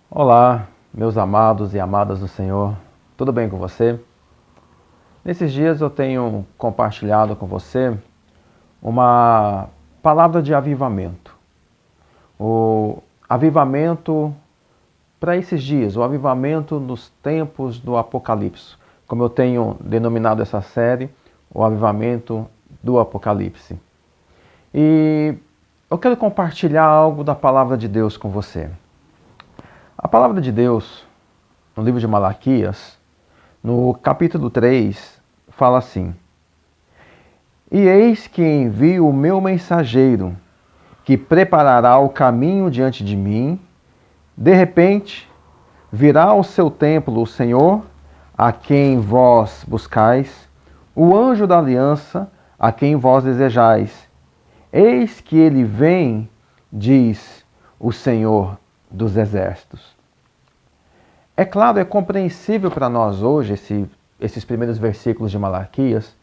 Olá, meus amados e amadas do Senhor, tudo bem com você? Nesses dias eu tenho compartilhado com você uma palavra de avivamento. O avivamento para esses dias, o avivamento nos tempos do Apocalipse, como eu tenho denominado essa série, o avivamento do Apocalipse. E eu quero compartilhar algo da palavra de Deus com você. A palavra de Deus, no livro de Malaquias, no capítulo 3, fala assim: E eis que envio o meu mensageiro, que preparará o caminho diante de mim. De repente, virá ao seu templo o Senhor, a quem vós buscais, o anjo da aliança, a quem vós desejais. Eis que ele vem, diz o Senhor dos exércitos. É claro, é compreensível para nós hoje, esses primeiros versículos de Malaquias,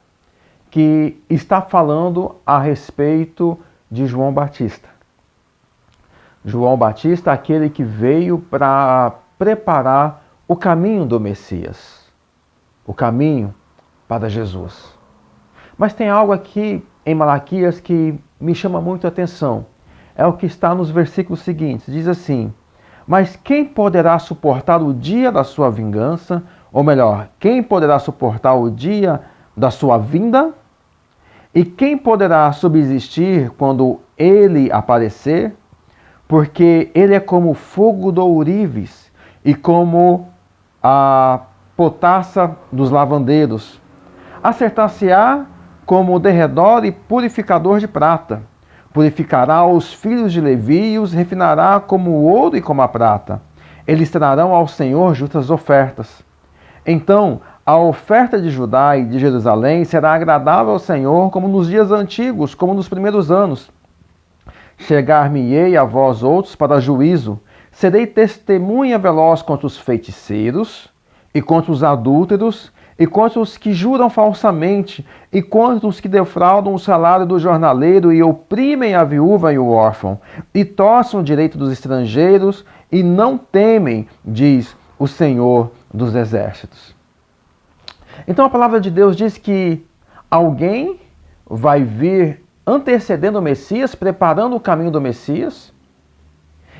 que está falando a respeito de João Batista. João Batista, aquele que veio para preparar o caminho do Messias, o caminho para Jesus. Mas tem algo aqui em Malaquias que me chama muito a atenção. É o que está nos versículos seguintes. Diz assim: Mas quem poderá suportar o dia da sua vingança? Ou melhor, quem poderá suportar o dia da sua vinda? E quem poderá subsistir quando ele aparecer? Porque ele é como o fogo do ourives e como a potassa dos lavandeiros. Acertar-se-á como o derredor e purificador de prata. Purificará os filhos de Levi e os refinará como o ouro e como a prata. Eles trarão ao Senhor justas ofertas. Então, a oferta de Judá e de Jerusalém será agradável ao Senhor como nos dias antigos, como nos primeiros anos. Chegar-me-ei a vós outros para juízo. Serei testemunha veloz contra os feiticeiros e contra os adúlteros e contra os que juram falsamente, e contra os que defraudam o salário do jornaleiro e oprimem a viúva e o órfão, e torcem o direito dos estrangeiros, e não temem, diz o Senhor dos exércitos. Então a palavra de Deus diz que alguém vai vir antecedendo o Messias, preparando o caminho do Messias,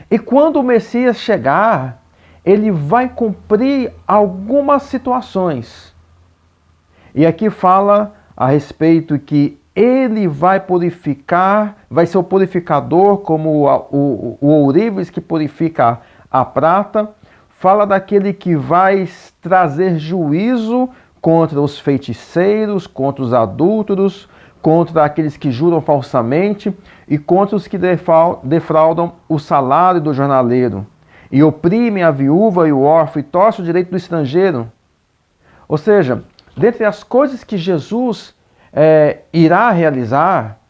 e quando o Messias chegar, ele vai cumprir algumas situações. E aqui fala a respeito que ele vai purificar, vai ser o purificador, como o ourives que purifica a prata. Fala daquele que vai trazer juízo contra os feiticeiros, contra os adúlteros, contra aqueles que juram falsamente e contra os que defraudam o salário do jornaleiro. E oprimem a viúva e o órfão e torcem o direito do estrangeiro. Ou seja, dentre as coisas que Jesus irá realizar,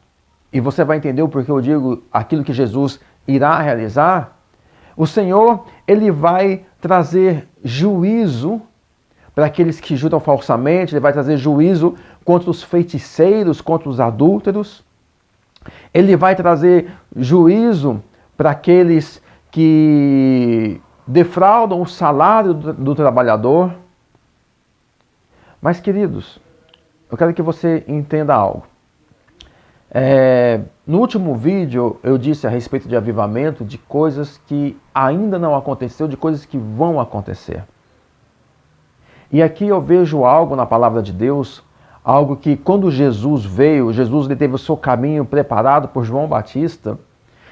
e você vai entender o porquê eu digo aquilo que Jesus irá realizar, o Senhor, ele vai trazer juízo para aqueles que juram falsamente, ele vai trazer juízo contra os feiticeiros, contra os adúlteros, ele vai trazer juízo para aqueles que defraudam o salário do trabalhador. Mas, queridos, eu quero que você entenda algo. No último vídeo, eu disse a respeito de avivamento, de coisas que ainda não aconteceu, de coisas que vão acontecer. E aqui eu vejo algo na palavra de Deus, algo que quando Jesus veio, Jesus teve o seu caminho preparado por João Batista,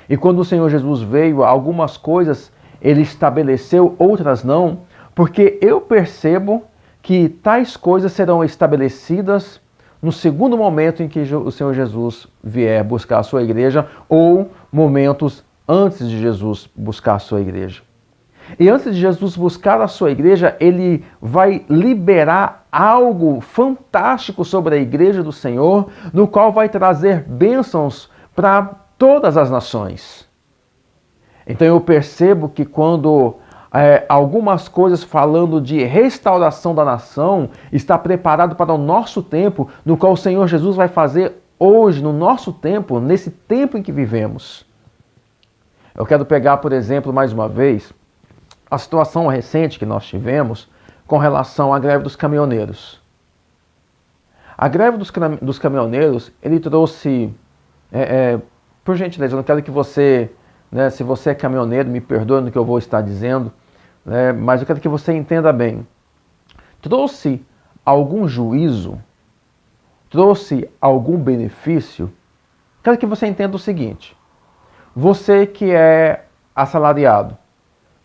e quando o Senhor Jesus veio, algumas coisas ele estabeleceu, outras não, porque eu percebo que tais coisas serão estabelecidas no segundo momento em que o Senhor Jesus vier buscar a sua igreja, ou momentos antes de Jesus buscar a sua igreja. E antes de Jesus buscar a sua igreja, ele vai liberar algo fantástico sobre a igreja do Senhor, no qual vai trazer bênçãos para todas as nações. Então eu percebo que quando algumas coisas falando de restauração da nação está preparado para o nosso tempo, no qual o Senhor Jesus vai fazer hoje, no nosso tempo, nesse tempo em que vivemos. Eu quero pegar, por exemplo, mais uma vez, a situação recente que nós tivemos com relação à greve dos caminhoneiros. A greve dos caminhoneiros, ele trouxe, por gentileza, eu não quero que você, né, se você é caminhoneiro, me perdoe no que eu vou estar dizendo, né, mas eu quero que você entenda bem. Trouxe algum juízo, trouxe algum benefício? Quero que você entenda o seguinte: você que é assalariado,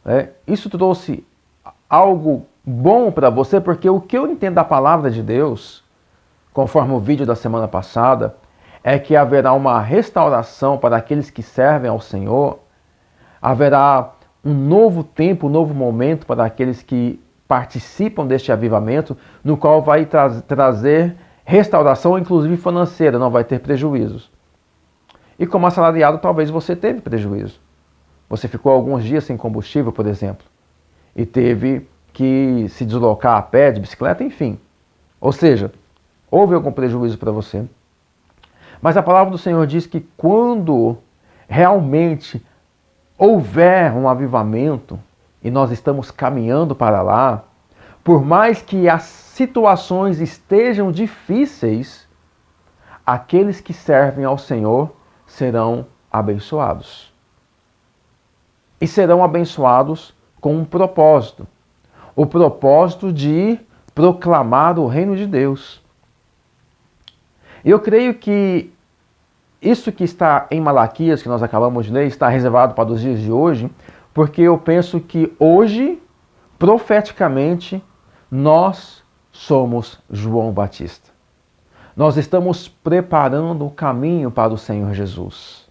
né, isso trouxe algo bom para você, porque o que eu entendo da palavra de Deus, conforme o vídeo da semana passada, é que haverá uma restauração para aqueles que servem ao Senhor, haverá um novo tempo, um novo momento para aqueles que participam deste avivamento, no qual vai trazer restauração, inclusive financeira, não vai ter prejuízos. E como assalariado, talvez você teve prejuízo. Você ficou alguns dias sem combustível, por exemplo, e teve que se deslocar a pé, de bicicleta, enfim. Ou seja, houve algum prejuízo para você. Mas a palavra do Senhor diz que quando realmente houver um avivamento, e nós estamos caminhando para lá, por mais que as situações estejam difíceis, aqueles que servem ao Senhor serão abençoados. E serão abençoados com um propósito. O propósito de proclamar o reino de Deus. Eu creio que isso que está em Malaquias, que nós acabamos de ler, está reservado para os dias de hoje, porque eu penso que hoje, profeticamente, nós somos João Batista. Nós estamos preparando o caminho para o Senhor Jesus.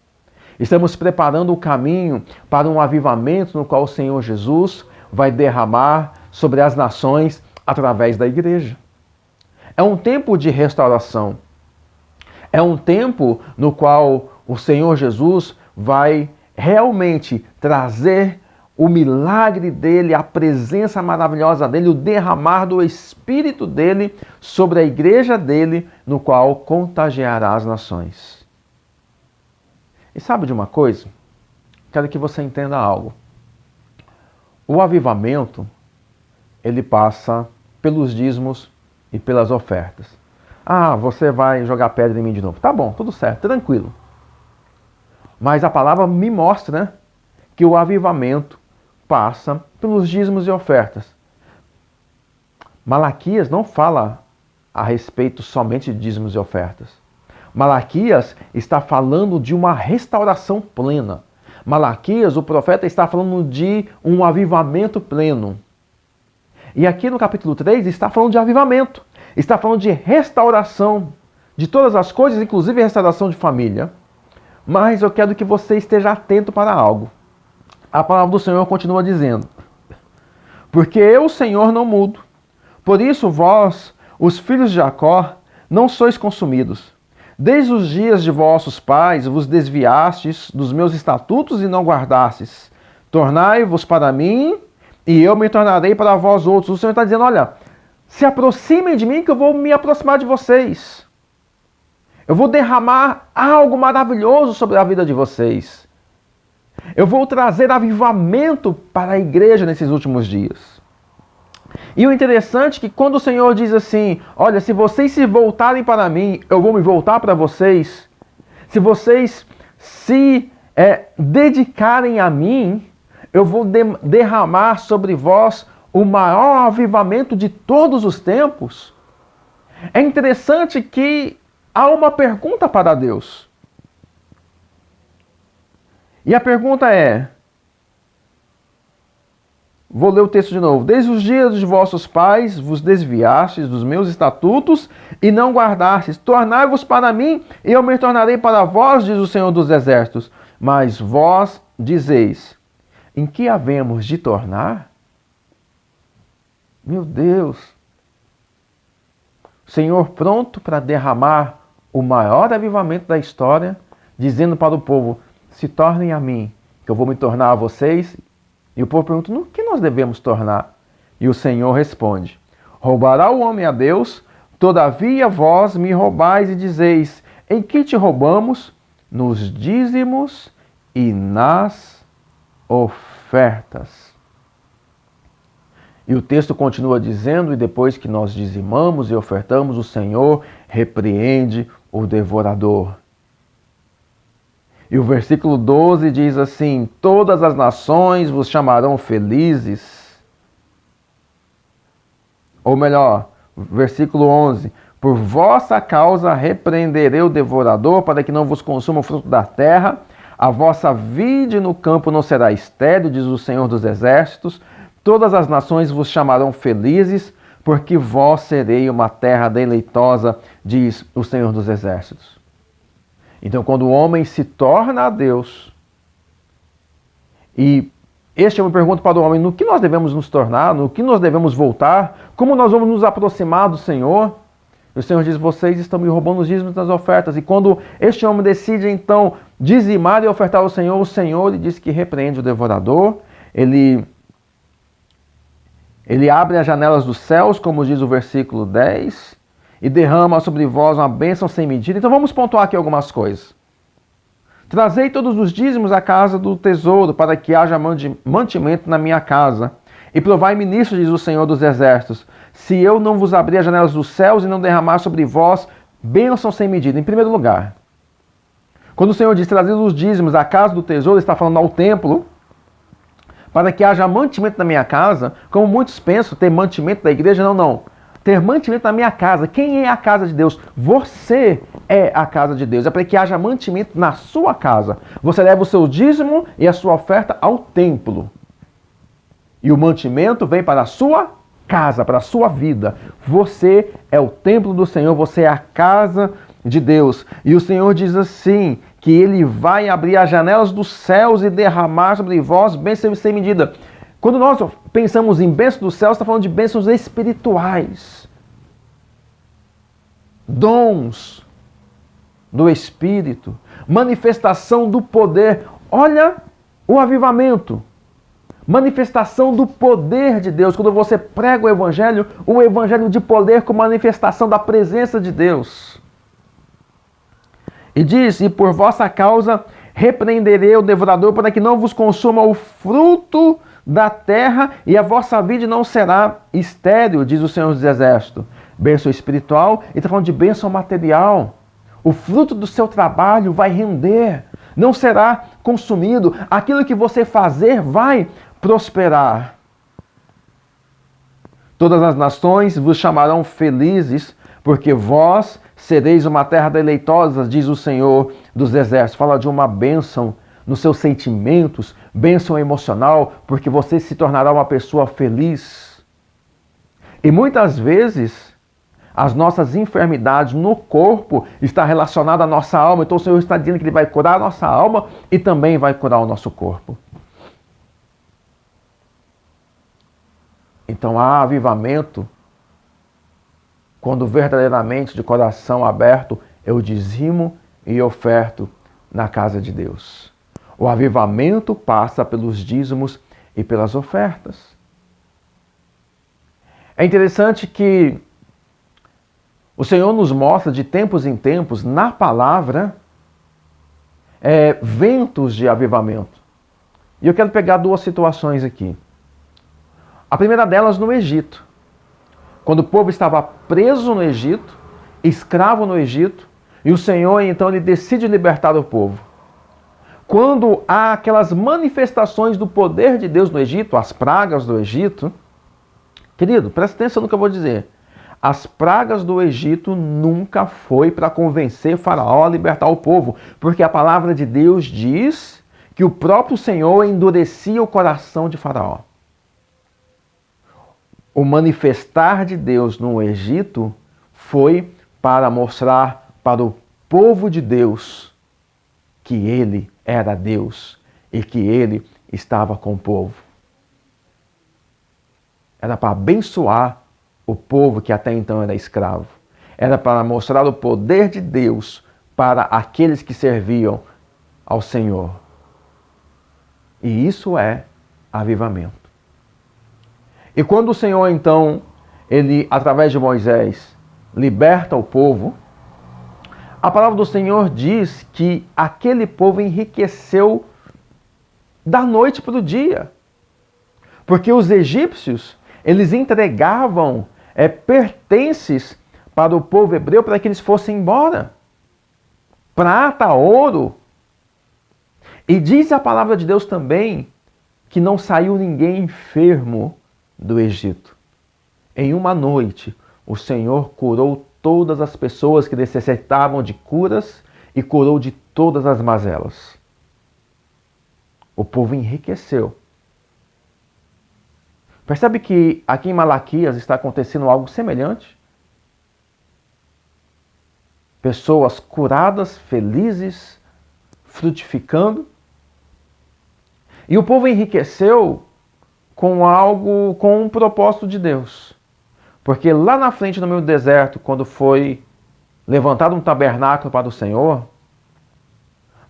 Estamos preparando o caminho para um avivamento no qual o Senhor Jesus vai derramar sobre as nações através da igreja. É um tempo de restauração. É um tempo no qual o Senhor Jesus vai realmente trazer o milagre dele, a presença maravilhosa dele, o derramar do Espírito dele sobre a igreja dele, no qual contagiará as nações. E sabe de uma coisa? Quero que você entenda algo. O avivamento, ele passa pelos dízimos e pelas ofertas. Ah, você vai jogar pedra em mim de novo. Tá bom, tudo certo, tranquilo. Mas a palavra me mostra, né, que o avivamento passa pelos dízimos e ofertas. Malaquias não fala a respeito somente de dízimos e ofertas. Malaquias está falando de uma restauração plena. Malaquias, o profeta, está falando de um avivamento pleno. E aqui no capítulo 3 está falando de avivamento. Está falando de restauração de todas as coisas, inclusive restauração de família. Mas eu quero que você esteja atento para algo. A palavra do Senhor continua dizendo: porque eu, Senhor, não mudo. Por isso vós, os filhos de Jacó, não sois consumidos. Desde os dias de vossos pais vos desviastes dos meus estatutos e não guardastes. Tornai-vos para mim e eu me tornarei para vós outros. O Senhor está dizendo, olha, se aproximem de mim que eu vou me aproximar de vocês. Eu vou derramar algo maravilhoso sobre a vida de vocês. Eu vou trazer avivamento para a igreja nesses últimos dias. E o interessante é que quando o Senhor diz assim, olha, se vocês se voltarem para mim, eu vou me voltar para vocês. Se vocês se dedicarem a mim, eu vou derramar sobre vós o maior avivamento de todos os tempos. É interessante que há uma pergunta para Deus. E a pergunta é, vou ler o texto de novo. Desde os dias de vossos pais vos desviastes dos meus estatutos e não guardastes. Tornai-vos para mim e eu me tornarei para vós, diz o Senhor dos Exércitos. Mas vós dizeis, em que havemos de tornar? Meu Deus! O Senhor pronto para derramar o maior avivamento da história, dizendo para o povo, se tornem a mim, que eu vou me tornar a vocês. E o povo pergunta, no que nós devemos tornar? E o Senhor responde, roubará o homem a Deus, todavia vós me roubais e dizeis, em que te roubamos? Nos dízimos e nas ofertas. E o texto continua dizendo, e depois que nós dizimamos e ofertamos, o Senhor repreende o devorador. E o versículo 12 diz assim: todas as nações vos chamarão felizes. Ou melhor, versículo 11: por vossa causa repreenderei o devorador, para que não vos consuma o fruto da terra. A vossa vide no campo não será estéril, diz o Senhor dos Exércitos. Todas as nações vos chamarão felizes, porque vós serei uma terra deleitosa, diz o Senhor dos Exércitos. Então, quando o homem se torna a Deus, e este é uma pergunta para o homem: no que nós devemos nos tornar, no que nós devemos voltar, como nós vamos nos aproximar do Senhor? O Senhor diz: vocês estão me roubando os dízimos das ofertas. E quando este homem decide então dizimar e ofertar ao Senhor, o Senhor lhe diz que repreende o devorador. Ele abre as janelas dos céus, como diz o versículo 10, e derrama sobre vós uma bênção sem medida. Então vamos pontuar aqui algumas coisas. Trazei todos os dízimos à casa do tesouro, para que haja mantimento na minha casa. E provai-me nisso, diz o Senhor dos Exércitos, se eu não vos abrir as janelas dos céus e não derramar sobre vós bênção sem medida. Em primeiro lugar, quando o Senhor diz trazer os dízimos à casa do tesouro, ele está falando ao templo, para que haja mantimento na minha casa. Como muitos pensam, ter mantimento da igreja, não. Ter mantimento na minha casa. Quem é a casa de Deus? Você é a casa de Deus. É para que haja mantimento na sua casa. Você leva o seu dízimo e a sua oferta ao templo. E o mantimento vem para a sua casa, para a sua vida. Você é o templo do Senhor, você é a casa de Deus. E o Senhor diz assim, que Ele vai abrir as janelas dos céus e derramar sobre vós bênçãos sem medida. Quando nós pensamos em bênçãos dos céus, está falando de bênçãos espirituais. Dons do Espírito. Manifestação do poder. Olha o avivamento. Manifestação do poder de Deus. Quando você prega o evangelho de poder com manifestação da presença de Deus. E diz: e por vossa causa repreenderei o devorador, para que não vos consuma o fruto da terra, e a vossa vide não será estéril, diz o Senhor dos Exércitos. Bênção espiritual, e está falando de bênção material. O fruto do seu trabalho vai render, não será consumido. Aquilo que você fazer vai prosperar. Todas as nações vos chamarão felizes, porque vós sereis uma terra deleitosa, diz o Senhor dos Exércitos. Fala de uma bênção nos seus sentimentos, bênção emocional, porque você se tornará uma pessoa feliz. E muitas vezes, as nossas enfermidades no corpo estão relacionadas à nossa alma. Então o Senhor está dizendo que Ele vai curar a nossa alma e também vai curar o nosso corpo. Então há avivamento quando verdadeiramente, de coração aberto, eu dizimo e oferto na casa de Deus. O avivamento passa pelos dízimos e pelas ofertas. É interessante que o Senhor nos mostra de tempos em tempos, na palavra, ventos de avivamento. E eu quero pegar duas situações aqui. A primeira delas no Egito. Quando o povo estava preso no Egito, escravo no Egito, e o Senhor, então, Ele decide libertar o povo. Quando há aquelas manifestações do poder de Deus no Egito, as pragas do Egito, querido, presta atenção no que eu vou dizer. As pragas do Egito nunca foi para convencer Faraó a libertar o povo, porque a palavra de Deus diz que o próprio Senhor endurecia o coração de Faraó. O manifestar de Deus no Egito foi para mostrar para o povo de Deus que Ele era Deus e que Ele estava com o povo. Era para abençoar o povo que até então era escravo. Era para mostrar o poder de Deus para aqueles que serviam ao Senhor. E isso é avivamento. E quando o Senhor, então, Ele, através de Moisés, liberta o povo, a palavra do Senhor diz que aquele povo enriqueceu da noite para o dia. Porque os egípcios, Eles entregavam pertences para o povo hebreu para que eles fossem embora. Prata, ouro. E diz a palavra de Deus também que não saiu ninguém enfermo do Egito. Em uma noite, o Senhor curou todas as pessoas que necessitavam de curas e curou de todas as mazelas. O povo enriqueceu. Percebe que aqui em Malaquias está acontecendo algo semelhante? Pessoas curadas, felizes, frutificando. E o povo enriqueceu com algo, com um propósito de Deus. Porque lá na frente no meio do deserto, quando foi levantado um tabernáculo para o Senhor,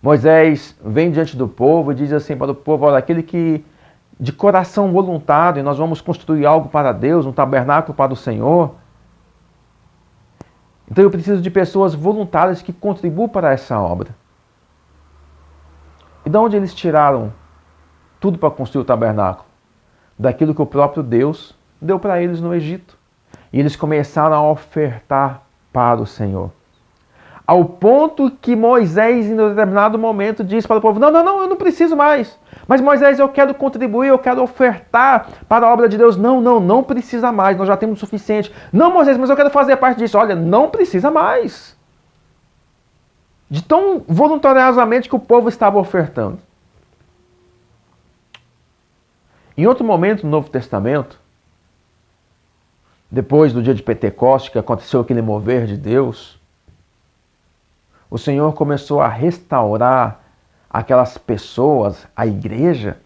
Moisés vem diante do povo e diz assim para o povo: olha, aquele que de coração voluntário, nós vamos construir algo para Deus, um tabernáculo para o Senhor. Então eu preciso de pessoas voluntárias que contribuam para essa obra. E de onde eles tiraram tudo para construir o tabernáculo? Daquilo que o próprio Deus deu para eles no Egito. E eles começaram a ofertar para o Senhor. Ao ponto que Moisés, em determinado momento, disse para o povo: não, eu não preciso mais. Mas Moisés, eu quero contribuir, eu quero ofertar para a obra de Deus. Não precisa mais, nós já temos o suficiente. Não, Moisés, mas eu quero fazer parte disso. Olha, não precisa mais. De tão voluntariosamente que o povo estava ofertando. Em outro momento no Novo Testamento, depois do dia de Pentecostes, que aconteceu aquele mover de Deus, o Senhor começou a restaurar aquelas pessoas, a igreja,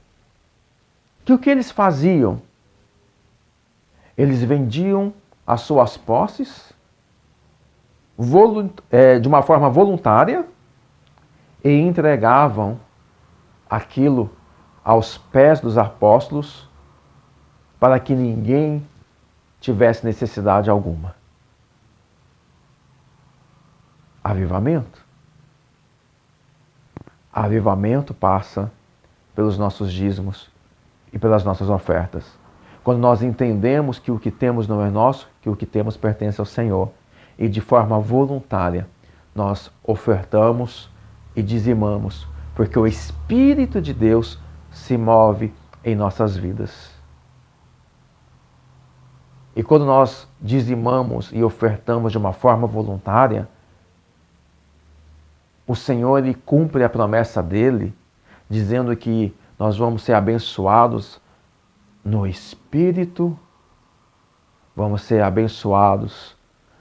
que o que eles faziam? Eles vendiam as suas posses de uma forma voluntária e entregavam aquilo aos pés dos apóstolos para que ninguém tivesse necessidade alguma. Avivamento. Avivamento passa pelos nossos dízimos e pelas nossas ofertas. Quando nós entendemos que o que temos não é nosso, que o que temos pertence ao Senhor, e de forma voluntária nós ofertamos e dizimamos, porque o Espírito de Deus se move em nossas vidas. E quando nós dizimamos e ofertamos de uma forma voluntária, o Senhor ele cumpre a promessa dele, dizendo que nós vamos ser abençoados no Espírito, vamos ser abençoados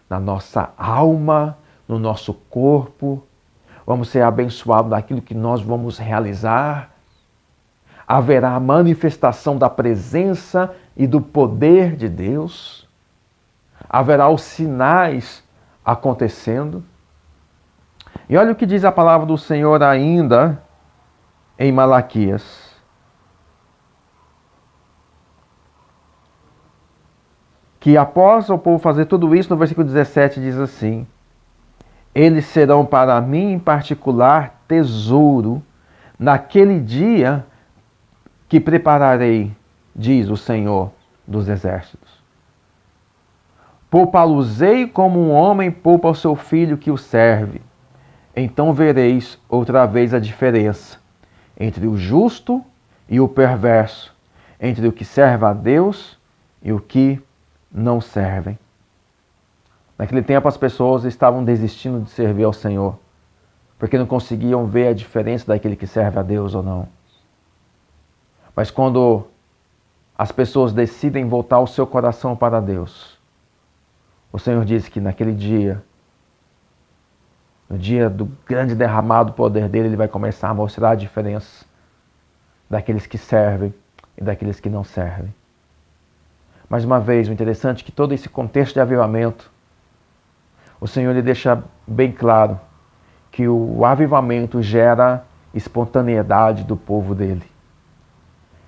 na nossa alma, no nosso corpo, vamos ser abençoados naquilo que nós vamos realizar. Haverá a manifestação da presença e do poder de Deus. Haverá os sinais acontecendo. E olha o que diz a palavra do Senhor ainda em Malaquias. Que após o povo fazer tudo isso, no versículo 17 diz assim: eles serão para mim em particular tesouro naquele dia que prepararei, diz o Senhor dos Exércitos. Poupá-los-ei como um homem poupa o seu filho que o serve. Então vereis outra vez a diferença entre o justo e o perverso, entre o que serve a Deus e o que não servem. Naquele tempo as pessoas estavam desistindo de servir ao Senhor, porque não conseguiam ver a diferença daquele que serve a Deus ou não. Mas quando as pessoas decidem voltar o seu coração para Deus, o Senhor diz que naquele dia, no dia do grande derramado poder dele, ele vai começar a mostrar a diferença daqueles que servem e daqueles que não servem. Mais uma vez, o interessante é que todo esse contexto de avivamento, o Senhor lhe deixa bem claro que o avivamento gera espontaneidade do povo dele.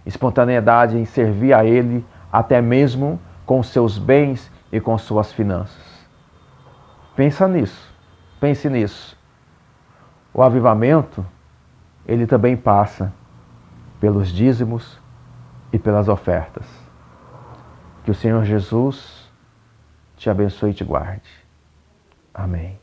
Espontaneidade em servir a ele, até mesmo com seus bens e com suas finanças. Pensa nisso. Pense nisso. O avivamento, ele também passa pelos dízimos e pelas ofertas. Que o Senhor Jesus te abençoe e te guarde. Amém.